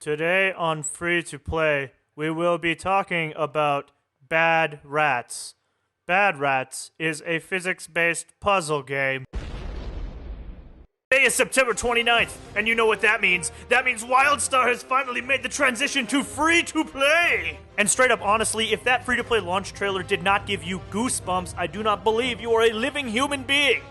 Today on Free to Play, we will be talking about Bad Rats. Bad Rats is a physics-based puzzle game. Today is September 29th, and you know what that means. That means Wildstar has finally made the transition to Free to Play! And straight up, honestly, if that Free to Play launch trailer did not give you goosebumps, I do not believe you are a living human being.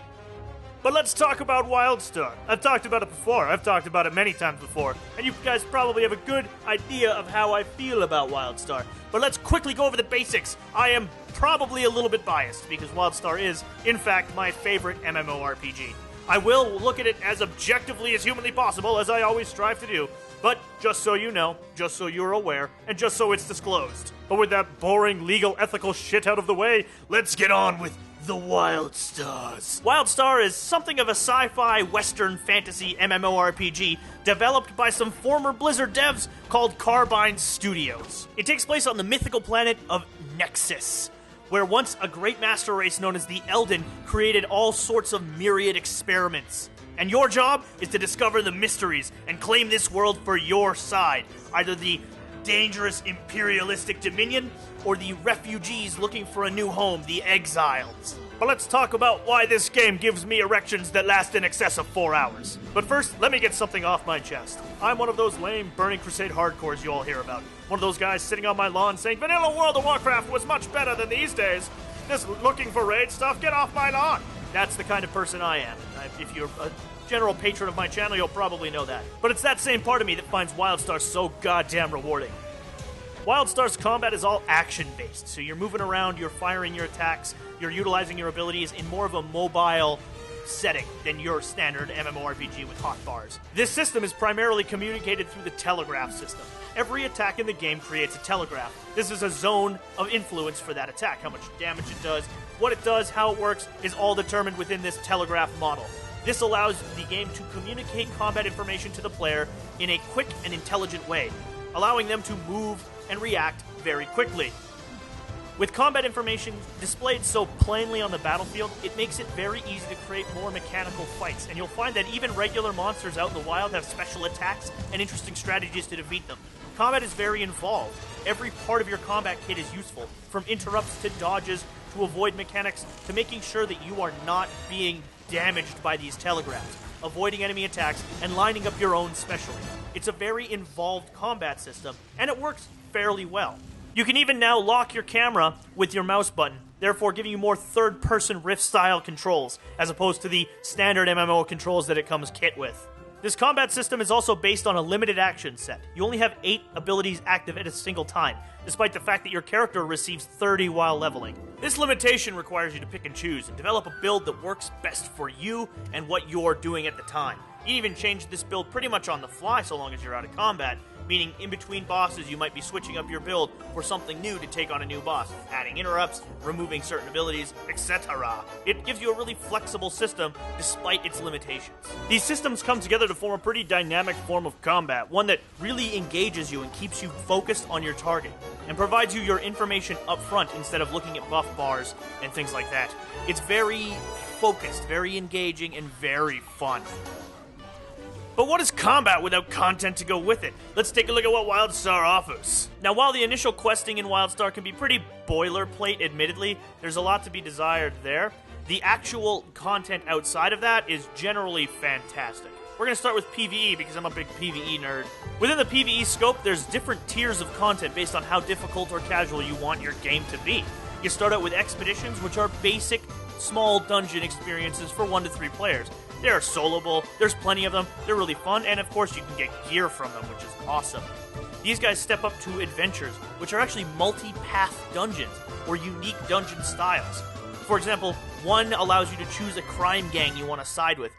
But let's talk about Wildstar. I've talked about it before. I've talked about it many times before. And you guys probably have a good idea of how I feel about Wildstar. But let's quickly go over the basics. I am probably a little bit biased because Wildstar is, in fact, my favorite MMORPG. I will look at it as objectively as humanly possible, as I always strive to do. But just so you know, just so you're aware, and just so it's disclosed. But with that boring, legal, ethical shit out of the way, let's get on with the Wildstars. Wildstar is something of a sci-fi, western, fantasy MMORPG developed by some former Blizzard devs called Carbine Studios. It takes place on the mythical planet of Nexus, where once a great master race known as the Elden created all sorts of myriad experiments. And your job is to discover the mysteries and claim this world for your side, either the dangerous imperialistic dominion or the refugees looking for a new home, the exiles. But let's talk about why this game gives me erections that last in excess of 4 hours. But first, let me get something off my chest. I'm one of those lame Burning Crusade hardcores you all hear about. One of those guys sitting on my lawn saying, Vanilla World of Warcraft was much better than these days. This looking for raid stuff, get off my lawn. That's the kind of person I am. If you're a general patron of my channel, you'll probably know that. But it's that same part of me that finds Wildstar so goddamn rewarding. Wildstar's combat is all action-based, so you're moving around, you're firing your attacks, you're utilizing your abilities in more of a mobile setting than your standard MMORPG with hotbars. This system is primarily communicated through the telegraph system. Every attack in the game creates a telegraph. This is a zone of influence for that attack. How much damage it does, what it does, how it works, is all determined within this telegraph model. This allows the game to communicate combat information to the player in a quick and intelligent way, allowing them to move and react very quickly. With combat information displayed so plainly on the battlefield, it makes it very easy to create more mechanical fights, and you'll find that even regular monsters out in the wild have special attacks and interesting strategies to defeat them. Combat is very involved. Every part of your combat kit is useful, from interrupts to dodges to avoid mechanics to making sure that you are not being damaged by these telegraphs, avoiding enemy attacks, and lining up your own specially. It's a very involved combat system, and it works fairly well. You can even now lock your camera with your mouse button, therefore giving you more third-person Rift-style controls, as opposed to the standard MMO controls that it comes kit with. This combat system is also based on a limited action set. You only have 8 abilities active at a single time, despite the fact that your character receives 30 while leveling. This limitation requires you to pick and choose and develop a build that works best for you and what you're doing at the time. You can even change this build pretty much on the fly so long as you're out of combat, meaning in between bosses you might be switching up your build for something new to take on a new boss, adding interrupts, removing certain abilities, etc. It gives you a really flexible system despite its limitations. These systems come together to form a pretty dynamic form of combat, one that really engages you and keeps you focused on your target, and provides you your information up front instead of looking at buff bars and things like that. It's very focused, very engaging, and very fun. But what is combat without content to go with it? Let's take a look at what Wildstar offers. Now, while the initial questing in Wildstar can be pretty boilerplate, admittedly, there's a lot to be desired there. The actual content outside of that is generally fantastic. We're going to start with PvE because I'm a big PvE nerd. Within the PvE scope, there's different tiers of content based on how difficult or casual you want your game to be. You start out with expeditions, which are basic, small dungeon experiences for 1 to 3 players. They are soloable, there's plenty of them, they're really fun, and of course you can get gear from them, which is awesome. These guys step up to adventures, which are actually multi-path dungeons, or unique dungeon styles. For example, one allows you to choose a crime gang you want to side with.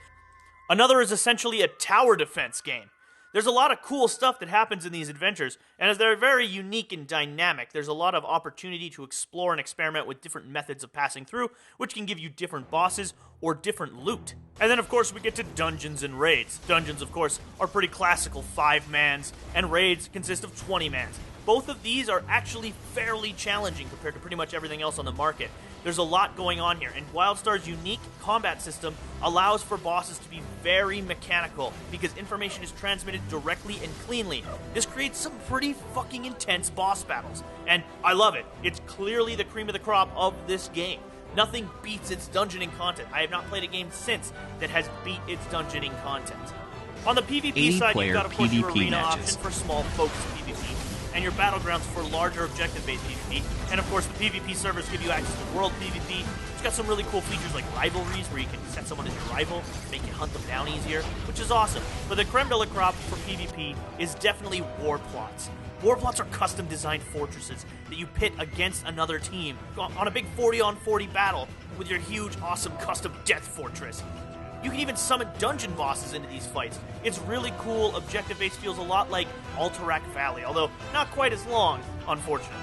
Another is essentially a tower defense game. There's a lot of cool stuff that happens in these adventures, and as they're very unique and dynamic, there's a lot of opportunity to explore and experiment with different methods of passing through, which can give you different bosses or different loot. And then, of course, we get to dungeons and raids. Dungeons, of course, are pretty classical 5-mans, and raids consist of 20-mans. Both of these are actually fairly challenging compared to pretty much everything else on the market. There's a lot going on here, and Wildstar's unique combat system allows for bosses to be very mechanical because information is transmitted directly and cleanly. This creates some pretty fucking intense boss battles, and I love it. It's clearly the cream of the crop of this game. Nothing beats its dungeoning content. I have not played a game since that has beat its dungeoning content. On the PvP side, you've got, of course, your arena option for small focused PvP, and your battlegrounds for larger objective-based PvP. And of course, the PvP servers give you access to world PvP. It's got some really cool features like rivalries, where you can set someone as your rival, make you hunt them down easier, which is awesome. But the creme de la crop for PvP is definitely war plots. War plots are custom-designed fortresses that you pit against another team on a big 40-on-40 battle with your huge, awesome custom death fortress. You can even summon dungeon bosses into these fights. It's really cool. Objective-based feels a lot like Alterac Valley, although not quite as long, unfortunately.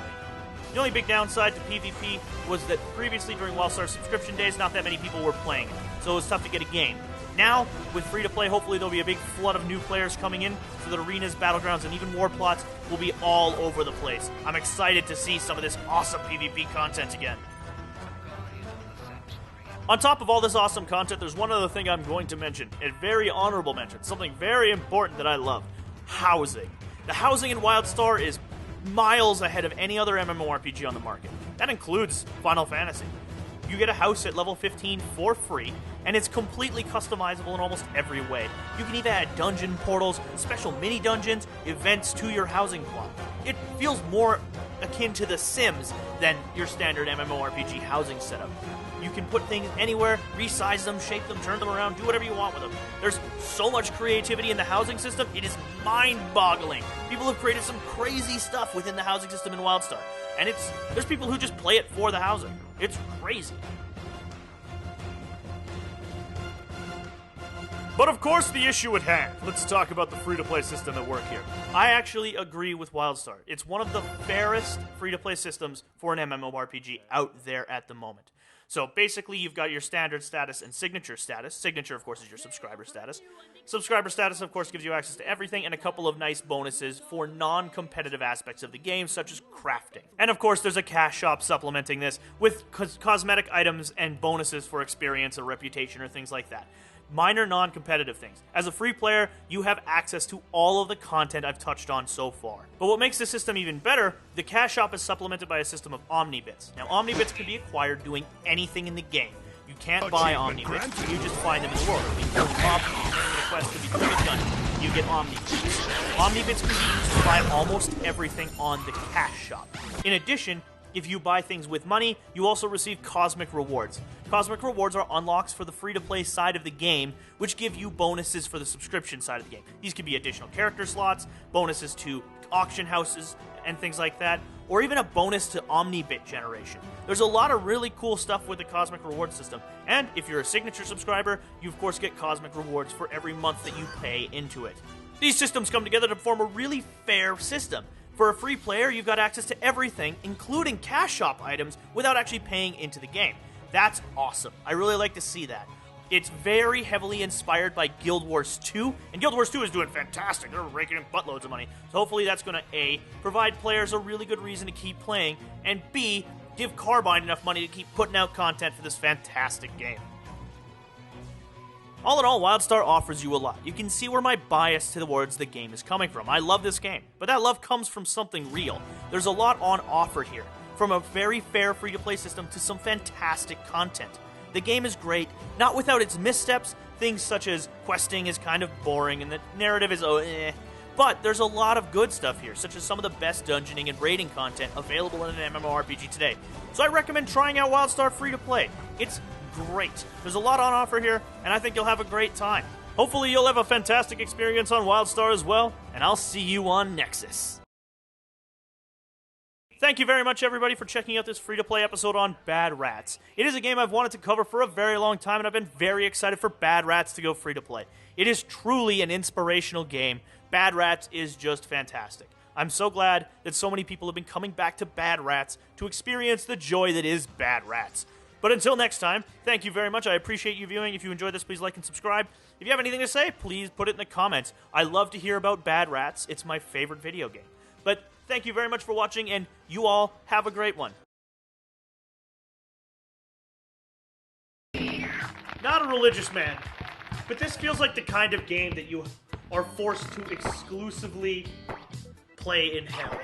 The only big downside to PvP was that previously during Wildstar's subscription days, not that many people were playing it, so it was tough to get a game. Now, with free-to-play, hopefully there'll be a big flood of new players coming in, so that arenas, battlegrounds, and even war plots will be all over the place. I'm excited to see some of this awesome PvP content again. On top of all this awesome content, there's one other thing I'm going to mention, a very honorable mention, something very important that I love: housing. The housing in Wildstar is miles ahead of any other MMORPG on the market. That includes Final Fantasy. You get a house at level 15 for free, and it's completely customizable in almost every way. You can even add dungeon portals, special mini-dungeons, events to your housing plot. It feels more akin to The Sims than your standard MMORPG housing setup. You can put things anywhere, resize them, shape them, turn them around, do whatever you want with them. There's so much creativity in the housing system, it is mind-boggling. People have created some crazy stuff within the housing system in Wildstar. And there's people who just play it for the housing. It's crazy. But of course, the issue at hand. Let's talk about the free-to-play system at work here. I actually agree with Wildstar. It's one of the fairest free-to-play systems for an MMORPG out there at the moment. So basically, you've got your standard status and signature status. Signature, of course, is your subscriber status. Subscriber status, of course, gives you access to everything and a couple of nice bonuses for non-competitive aspects of the game, such as crafting. And of course, there's a cash shop supplementing this with cosmetic items and bonuses for experience or reputation or things like that. Minor non-competitive things. As a free player, you have access to all of the content I've touched on so far. But what makes the system even better, the cash shop is supplemented by a system of Omnibits. Now, Omnibits can be acquired doing anything in the game. You can't buy Omnibits, you just find them in the world. You can pop them, a quest could be doing a dungeon, you get Omnibits. Omnibits can be used to buy almost everything on the cash shop. In addition, if you buy things with money, you also receive Cosmic Rewards. Cosmic Rewards are unlocks for the free-to-play side of the game, which give you bonuses for the subscription side of the game. These could be additional character slots, bonuses to auction houses, and things like that, or even a bonus to Omnibit generation. There's a lot of really cool stuff with the Cosmic Reward system, and if you're a signature subscriber, you of course get Cosmic Rewards for every month that you pay into it. These systems come together to form a really fair system. For a free player, you've got access to everything, including cash shop items, without actually paying into the game. That's awesome. I really like to see that. It's very heavily inspired by Guild Wars 2, and Guild Wars 2 is doing fantastic. They're raking in buttloads of money. So hopefully that's going to, A, provide players a really good reason to keep playing, and B, give Carbine enough money to keep putting out content for this fantastic game. All in all, Wildstar offers you a lot. You can see where my bias towards the game is coming from. I love this game, but that love comes from something real. There's a lot on offer here, from a very fair free-to-play system to some fantastic content. The game is great, not without its missteps, things such as questing is kind of boring and the narrative is but there's a lot of good stuff here, such as some of the best dungeoning and raiding content available in an MMORPG today. So I recommend trying out Wildstar free-to-play. It's great. There's a lot on offer here, and I think you'll have a great time. Hopefully you'll have a fantastic experience on Wildstar as well, and I'll see you on Nexus. Thank you very much, everybody, for checking out this free-to-play episode on Bad Rats. It is a game I've wanted to cover for a very long time, and I've been very excited for Bad Rats to go free-to-play. It is truly an inspirational game. Bad Rats is just fantastic. I'm so glad that so many people have been coming back to Bad Rats to experience the joy that is Bad Rats. But until next time, thank you very much. I appreciate you viewing. If you enjoyed this, please like and subscribe. If you have anything to say, please put it in the comments. I love to hear about Bad Rats. It's my favorite video game. But thank you very much for watching, and you all have a great one. religious man, but this feels like the kind of game that you are forced to exclusively play in hell.